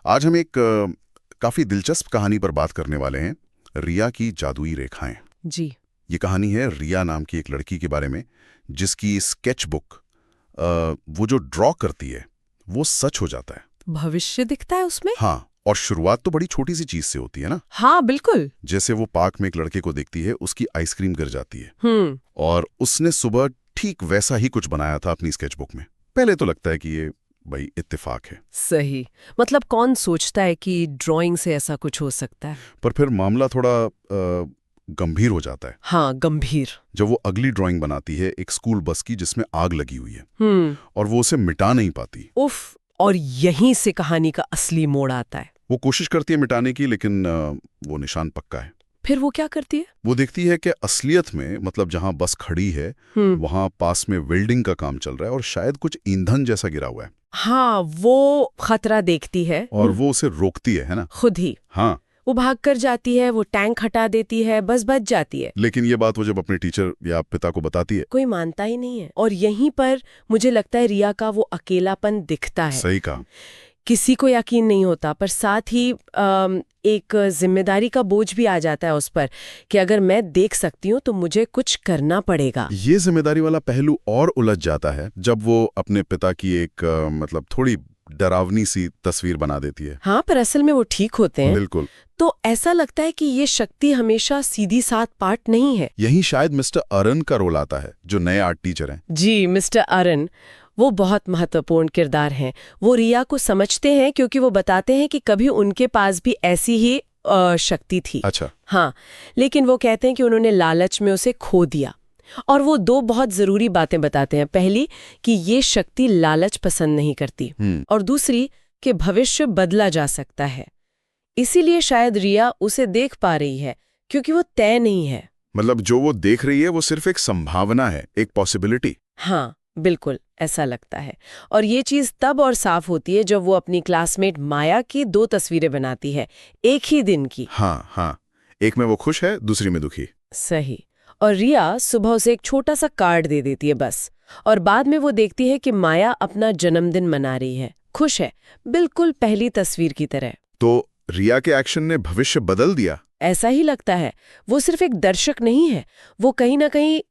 आज हम एक काफ़ी दिलचस्प कहानी पर बात करने वाले हैं, रिया की जादुई रेखाएं। जी। ये कहानी है रिया नाम की एक लड़की के बारे में, जिसकी स्केच बुक वो जो ड्रॉ करती है वो सच हो जाता है। भविष्य दिखता है उसमें। हाँ, और शुरुआत तो बड़ी छोटी सी चीज से होती है ना। हाँ बिल्कुल। जैसे वो पार्क में एक लड़के को देखती है, उसकी आइसक्रीम गिर जाती है, 。और उसने सुबह ठीक वैसा ही कुछ बनाया था अपनी स्केच बुक में। पहले तो लगता है कि ये भाई इत्तेफाक है, सही। मतलब कौन सोचता है कि ड्राइंग से ऐसा कुछ हो सकता है। पर फिर मामला थोड़ा गंभीर हो जाता है हाँ, गंभीर। जब वो अगली ड्राइंग बनाती है एक स्कूल बस की जिसमें आग लगी हुई है, 。 और वो उसे मिटा नहीं पाती। उफ। और यहीं से कहानी का असली मोड़ आता है। वो कोशिश करती है मिटाने की, लेकिन वो निशान पक्का है। फिर वो क्या करती है। वो देखती है कि असलियत में, मतलब जहां बस खड़ी है वहां पास में वेल्डिंग का काम चल रहा है और शायद कुछ ईंधन जैसा गिरा हुआ है। हाँ, वो खतरा देखती है और वो उसे रोकती है ना। खुद ही। हाँ, वो भाग कर जाती है, वो टैंक हटा देती है, बस बच जाती है। लेकिन ये बात वो जब अपने टीचर या पिता को बताती है, कोई मानता ही नहीं है। और यहीं पर मुझे लगता है रिया का वो अकेलापन दिखता है। सही कहा। किसी को यकीन नहीं होता, पर साथ ही एक जिम्मेदारी का बोझ भी आ जाता है उस पर कि अगर मैं देख सकती हूँ तो मुझे कुछ करना पड़ेगा। ये जिम्मेदारी वाला पहलू और उलझ जाता है जब वो अपने पिता की एक मतलब थोड़ी डरावनी सी तस्वीर बना देती है। हाँ, पर असल में वो ठीक होते हैं। बिल्कुल। तो ऐसा लगता है कि ये शक्ति हमेशा सीधी साथ पार्ट नहीं है। यही शायद मिस्टर अरन का रोल आता है, जो नए आर्ट टीचर हैं। जी, मिस्टर अरन वो बहुत महत्वपूर्ण किरदार हैं। वो रिया को समझते हैं क्योंकि वो बताते हैं कि कभी उनके पास भी ऐसी ही शक्ति थी। अच्छा। हाँ, लेकिन वो कहते हैं कि उन्होंने लालच में उसे खो दिया। और वो दो बहुत जरूरी बातें बताते हैं। पहली कि ये शक्ति लालच पसंद नहीं करती, और दूसरी कि भविष्य बदला जा सकता है। इसीलिए शायद रिया उसे देख पा रही है, क्योंकि वो तय नहीं है। मतलब जो वो देख रही है वो सिर्फ एक संभावना है, एक पॉसिबिलिटी। हाँ बिल्कुल, ऐसा लगता है। और ये चीज तब और साफ होती है जब वो अपनी क्लासमेट माया की 2 तस्वीरें बनाती है, एक ही दिन की। हाँ हाँ, एक में वो खुश है, दूसरी में दुखी। सही। और रिया सुबह उसे एक छोटा सा कार्ड दे देती है बस। और बाद में वो देखती है कि माया अपना जन्मदिन मना रही है, खुश है, बिल्कुल पहली तस्वीर की तरह। तो रिया के एक्शन ने भविष्य बदल दिया। ऐसा ही लगता है। वो सिर्फ एक दर्शक नहीं है, वो कहीं ना कहीं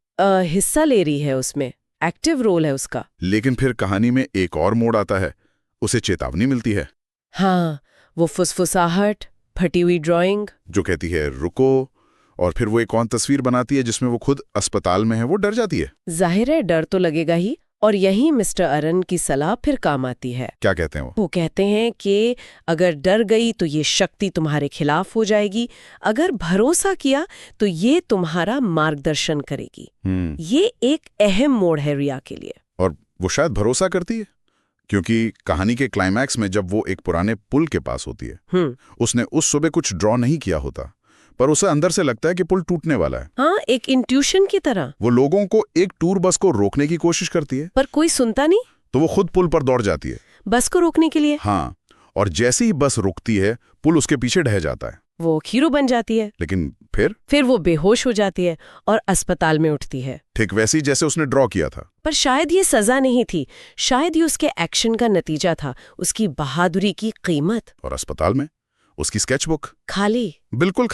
हिस्सा ले रही है उसमें, एक्टिव रोल है उसका। लेकिन फिर कहानी में एक और मोड़ आता है, उसे चेतावनी मिलती है। हाँ, वो फुसफुसाहट, फटी हुई ड्राइंग जो कहती है रुको, और फिर वो एक और तस्वीर बनाती है जिसमें वो खुद अस्पताल में है। वो डर जाती है। जाहिर है डर तो लगेगा ही। और यही मिस्टर अरन की सलाह फिर काम आती है। क्या कहते हैं वो कहते हैं कि अगर डर गई तो ये शक्ति तुम्हारे खिलाफ हो जाएगी, अगर भरोसा किया तो ये तुम्हारा मार्गदर्शन करेगी। ये एक अहम मोड़ है रिया के लिए। और वो शायद भरोसा करती है, क्योंकि कहानी के क्लाइमैक्स में जब वो एक पुराने पुल के पास होती है, उसने उस सुबह कुछ ड्रॉ नहीं किया होता, पर उसे अंदर से लगता है कि पुल टूटने वाला है। हाँ, एक इंट्यूशन की तरह। वो लोगों को एक टूर बस को रोकने की कोशिश करती है, पर कोई सुनता नहीं, तो वो खुद पुल पर दौड़ जाती है बस को रोकने के लिए। हाँ, और जैसे ही बस रुकती है पुल उसके पीछे ढह जाता है। वो खीरू बन जाती है। लेकिन फिर वो बेहोश हो जाती है और अस्पताल में उठती है, ठीक वैसे ही जैसे उसने ड्रॉ किया था। पर शायद ये सजा नहीं थी, शायद ये उसके एक्शन का नतीजा था, उसकी बहादुरी की कीमत। और अस्पताल में उसकी स्केचबुक खाली। बिल्कुल